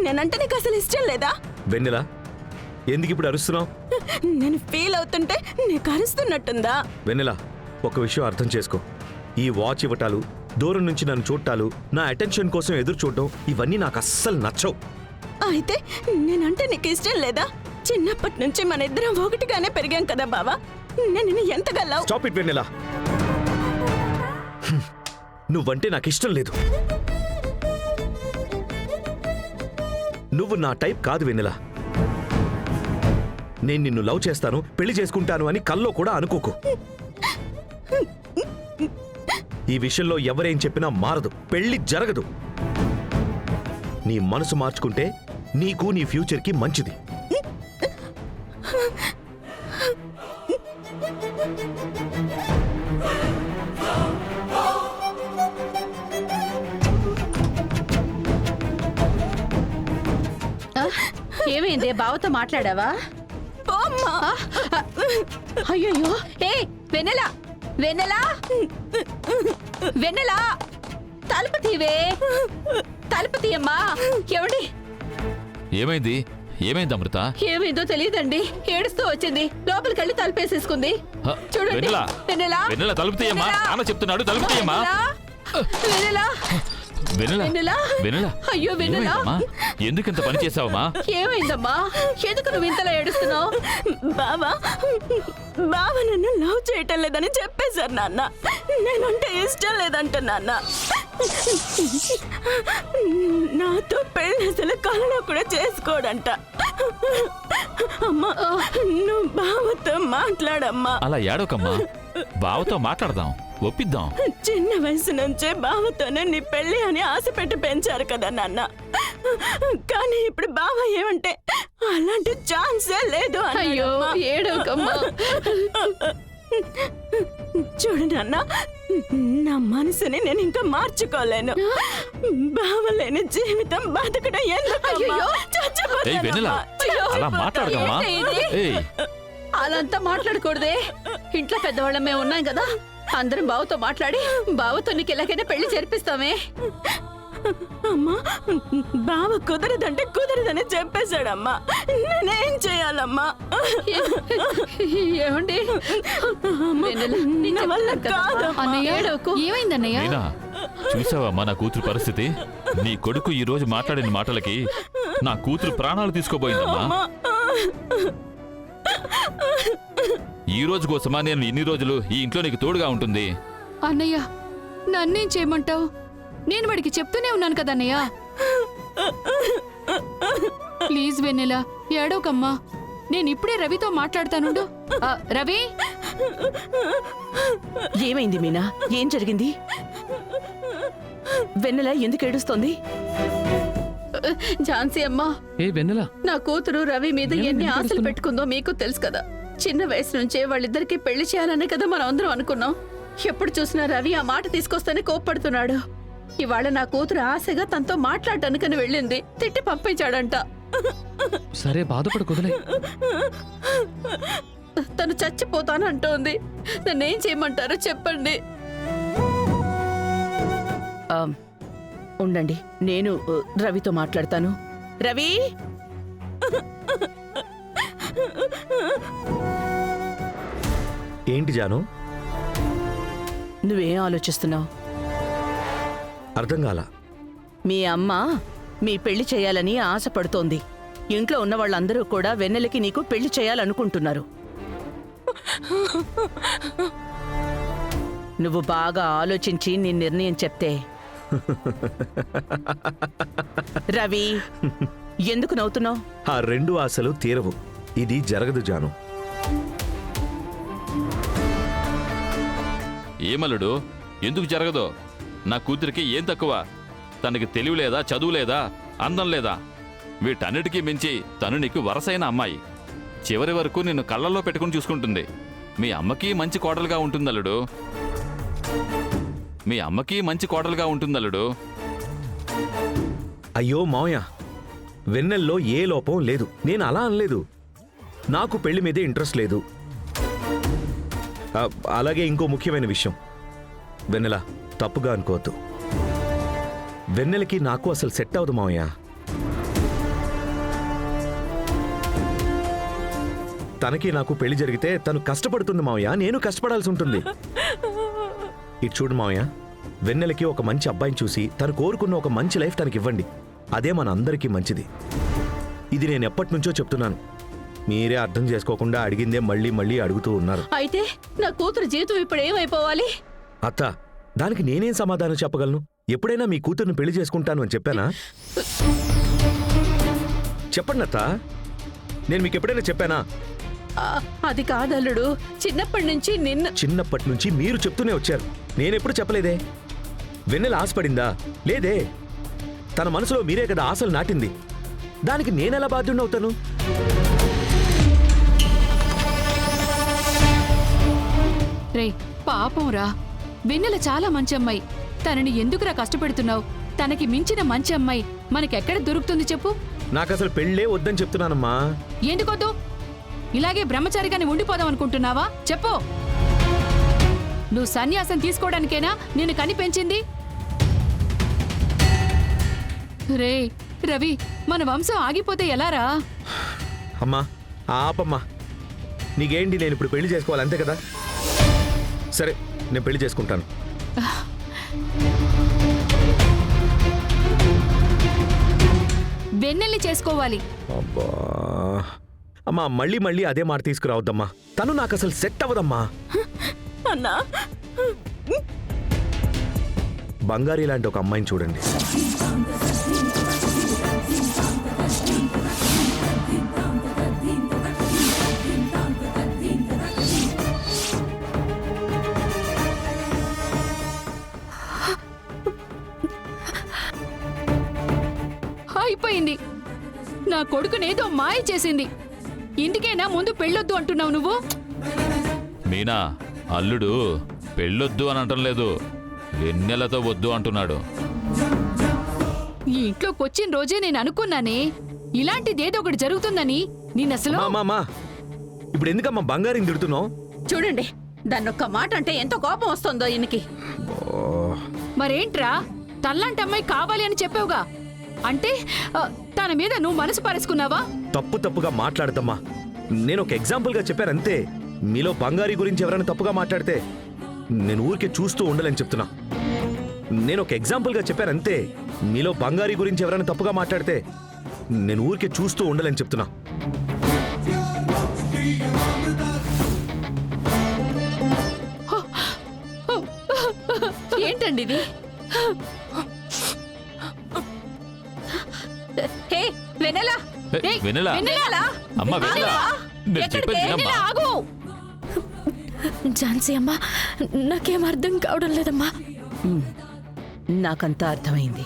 నేనంటే నీకు అసలు ఇష్టం లేదా? వెన్నెల, ఎందుకు ఇప్పుడు అరుస్తున్నావు? నేను ఫీల్ అవుతుంటే నీకు అరుస్తున్నట్టుందా? వెన్నెల, ఒక విషయం అర్థం చేసుకో. ఈ వాచ్ ఇవ్వటాలు, దూరం నుంచి నన్ను చూడటాలు, నా అటెన్షన్ కోసం ఎదురు చూడటం, ఇవన్నీ నాకు అస్సలు నచ్చవు. అయితే నేనంటే నీకు ఇష్టం లేదా? చిన్నప్పటి నుంచి మన ఇద్దరం ఒకటిగానే పెరిగాం కదా బావా. నేను నిన్ను ఎంతగా లవ్. స్టాప్ ఇట్ వెన్నెల. నువ్వంటే నాకు ఇష్టం లేదు. నువ్వు నా టైప్ కాదు వెన్నెల. నేను నిన్ను లవ్ చేస్తాను, పెళ్లి చేసుకుంటాను అని కల్లో కూడా అనుకోకు. ఈ విషయంలో ఎవరేం చెప్పినా మారదు, పెళ్లి జరగదు. నీ మనసు మార్చుకుంటే నీకు నీ ఫ్యూచర్కి మంచిది. ఏమైంది? బావతో మాట్లాడావా? అయ్యో, ఏ వెన్నెల, వెన్నెల, వెన్నెల, తలుపు తీవే, తలుపు తీయమ్మా. ఎవడి? ఏమైంది? ఏమైంది అమృత? ఏమైందో తెలియదండి, ఏడుస్తూ వచ్చింది, లోపలికి వెళ్ళి తలుపేసేసుకుంది. చూడండి. వెన్నెల, వెన్నెల, వెన్నెల, తలుపు తీయమ్మా. నాన్న చెప్తున్నాడు, తలుపు తీయమ్మా. వెన్నెల, వెన్నెల, వెన్నెల, వెన్నెల, అయ్యో వెన్నెల, ఎందుకంత పని చేసావమ్మా? ఏమైందమ్మా? ఎందుకు నువ్వు ఇంతలా ఏడుస్తున్నావు? బావా, బావ నన్ను లవ్ చేయటం లేదని చెప్పేశారు నాన్న. నేనంటే ఇష్టం లేదంట నాన్న. నాతో పెళ్ళి అసలు కలలో కూడా చేసుకోడంట. అమ్మా, నువ్వు బావతో మాట్లాడమ్మా. అలా ఏడవకమ్మా, బావతో మాట్లాడదాం, ఒప్పిద్దాం. చిన్న వయసు నుంచే బావతోనే నీ పెళ్లి అని ఆశ పెట్టి పెంచారు కదా నాన్న. కానీ ఇప్పుడు బావ ఏమంటే అలాంటి ఛాన్సే లేదు. అయ్యో ఏడవకమ్మా. చూడు నాన్న, నా మనసుని నేను ఇంకా మార్చుకోలేను. బావలేని జీవితం బతకడం ఎందుకమ్మా? ఏయ్ వెన్నెల, అలా మాట్లాడకమ్మా. ఏయ్, అలంతా మాట్లాడకూడదే. ఇంట్లో పెద్దవాళ్ళం మేము ఉన్నాం కదా, అందరం బావతో మాట్లాడి బావతో నీకు ఎలాగైనా పెళ్లి జరిపిస్తామే. అమ్మా, బావ కుదరదంటే కుదరదని చెప్పేశాడమ్మా. నేనేం చేయాలమ్మా? ఏమండి? నా వల్ల కాదమ్మా. ఏమైందన్నయ్య? మీనా, చూసావమ్మా నా కూతురు పరిస్థితి? నీ కొడుకు ఈ రోజు మాట్లాడిన మాటలకి నా కూతురు ప్రాణాలు తీసుకోబోయిందమ్మా. ఈ రోజు కోసమా నేను ఇన్ని రోజులు ఈ ఇంట్లో నీకు తోడుగా ఉంటుంది? అన్నయ్య, నన్నేం చేయమంటావు? నేను వాడికి చెప్తూనే ఉన్నాను కదన్నయ్య. ప్లీజ్ వెన్నెల, ఏడవకమ్మా. నేను ఇప్పుడే రవితో మాట్లాడతానుండు. రవి, ఏమైంది మీనా? ఏం జరిగింది? వెన్నెల ఎందుకు ఏడుస్తోంది? ఝాన్సీ అమ్మా, నా కూతురు రవి మీద ఎన్ని ఆశలు పెట్టుకుందో మీకు తెలుసు కదా. చిన్న వయసు నుంచే వాళ్ళిద్దరికి పెళ్లి చేయాలనే కదా మనం అందరం అనుకున్నాం. ఎప్పుడు చూసినా రవి ఆ మాట తీసుకొస్తేనే కోప్పడుతున్నాడు. ఇవాళ నా కూతురు ఆశగా తనతో మాట్లాడటానికని వెళ్ళింది, తిట్టి పంపించాడంట. సరే, బాధపడకుదలే. తను చచ్చిపోతానంటోంది. నన్నేం చేయమంటారో చెప్పండి. ఉండండి, నేను రవితో మాట్లాడతాను. రవి, ఏంటి జాను? నువ్వేం ఆలోచిస్తున్నావు? అర్థం కాల. మీ అమ్మ మీ పెళ్లి చేయాలని ఆశపడుతోంది. ఇంట్లో ఉన్న వాళ్ళందరూ కూడా వెన్నెలకి నీకు పెళ్లి చేయాలనుకుంటున్నారు. నువ్వు బాగా ఆలోచించి నీ నిర్ణయం చెప్తే. రవి, ఎందుకు నవ్వుతున్నావు? ఆ రెండు ఆశలు తీరవు. ఇది జరగదు జాను. ఏమల్లుడు, ఎందుకు జరగదో? నా కూతురికి ఏం తక్కువ? తనకి తెలివి లేదా, చదువు లేదా, అందం లేదా? వీటన్నిటికీ మించి తను నీకు వరసైన అమ్మాయి. చివరి వరకు నిన్ను కళ్ళల్లో పెట్టుకుని చూసుకుంటుంది. మీ అమ్మకి మంచి కోడలుగా ఉంటుందల్లుడు. మీ అమ్మకి మంచి కోడలుగా ఉంటుందల్లుడు. అయ్యో మావయ్య, వెన్నెల్లో ఏ లోపం లేదు. నేను అలా అనలేదు. నాకు పెళ్లి మీదే ఇంట్రెస్ట్ లేదు. అలాగే ఇంకో ముఖ్యమైన విషయం, వెన్నెల తప్పుగా అనుకోవద్దు. వెన్నెలకి నాకు అసలు సెట్ అవదు మావయ్య. తనకి నాకు పెళ్లి జరిగితే తను కష్టపడుతుంది మావయ్య, నేను కష్టపడాల్సి ఉంటుంది. ఇటు చూడు మావయ్య, వెన్నెలకి ఒక మంచి అబ్బాయిని చూసి తను కోరుకున్న ఒక మంచి లైఫ్ తనకి ఇవ్వండి. అదే మన అందరికీ మంచిది. ఇది నేను ఎప్పటి నుంచో చెప్తున్నాను. మీరే అర్థం చేసుకోకుండా అడిగిందే మళ్ళీ మళ్ళీ అడుగుతూ ఉన్నారు. అయితే నా కూతురు జీవితం ఇప్పుడు ఏమైపోవాలి? అత్త, దానికి నేనేం సమాధానం చెప్పగలను? ఎప్పుడైనా మీ కూతుర్ని పెళ్లి చేసుకుంటాను అని చెప్పానా? చెప్పండి అత్త, నేను మీకు ఎప్పుడైనా చెప్పానా? అది కాదల్లుడు, చిన్నప్పటి నుంచి మీరు చెప్తూనే వచ్చారు. నేనెప్పుడు చెప్పలేదే. వెన్నెల ఆశపడిందా? లేదే. తన మనసులో మీరే కదా ఆశలు నాటింది. దానికి నేనెలా బాధ్యుడినవుతాను? రే పాపం రా, వెన్నెల చాలా మంచి అమ్మాయి. తనని ఎందుకురా కష్టపెడుతున్నావు? తనకి మించిన మంచి అమ్మాయి మనకెక్కడ దొరుకుతుంది చెప్పు? నాకు అసలు పెళ్ళే వద్దని చెప్తున్నానమ్మా. ఎందుకొద్దు? ఇలాగే బ్రహ్మచారిగానే ఉండిపోదాం అనుకుంటున్నావా? చెప్పు. నువ్వు సన్యాసం తీసుకోవడానికేనా నిన్ను కనిపెంచింది? రే రవి, మన వంశం ఆగిపోతే ఎలారా? అమ్మా ఆపమ్మా. నీకేంటి, నేను ఇప్పుడు పెళ్లి చేసుకోవాలి అంతే కదా? సరే, నేను పెళ్లి చేసుకుంటాను. వెన్నెల్ని చేసుకోవాలి. అబ్బా అమ్మా, మళ్ళీ మళ్ళీ అదే మాట తీసుకురావద్దమ్మా. తను నాకు అసలు సెట్ అవ్వదమ్మా. అన్నా, బంగారీ లాంటి ఒక అమ్మాయిని చూడండి. అయిపోయింది. నా కొడుకునేదో మాయ చేసింది. ఇందుకేనా ముందు పెళ్ళొద్దు అంటున్నావు నువ్వు? మీనా, అల్లుడు పెళ్ళొద్దు అని అంటం లేదు, వెన్నెలతో వద్దు అంటున్నాడు. ఈ ఇంట్లోకి వచ్చిన రోజే నేను అనుకున్నానే ఇలాంటిదేదో ఒకటి జరుగుతుందని. నిన్నసలు అమ్మా, ఇప్పుడు ఎందుకమ్మా బంగారీని తిడుతున్నావు? చూడండి, దాన్నొక్క మాట అంటే ఎంత కోపం వస్తుందో ఈయనకి. మరేంట్రా, తల్లాంటి అమ్మాయి కావాలి అని చెప్పావుగా, అంటే తన మీద నువ్వు మనసు పరుచుకున్నావా? తప్పుగా మాట్లాడతమ్మా. నేను ఒక ఎగ్జాంపుల్గా చెప్పానంతే. మీలో బంగారీ గురించి ఎవరైనా తప్పుగా మాట్లాడితే నేను ఊరికే చూస్తూ ఉండాలని చెప్తున్నా. నేను ఒక ఎగ్జాంపుల్గా చెప్పానంతే. మీలో బంగారీ గురించి ఎవరైనా తప్పుగా మాట్లాడితే నేను ఊరికే చూస్తూ ఉండాలని చెప్తున్నా. ఏంటండి ఇది? హే వెన్నెల, ఏయ్, వెన్నెల, వెన్నెల! అమ్మ వెన్నెల, నేను ఎక్కడికి? చెప్పేది వినమ్మా. వెన్నెల, ఆగు! ఝాన్సీ అమ్మా, నాకేం అర్థం కావడం లేదమ్మా. నాకంతా అర్థమైంది.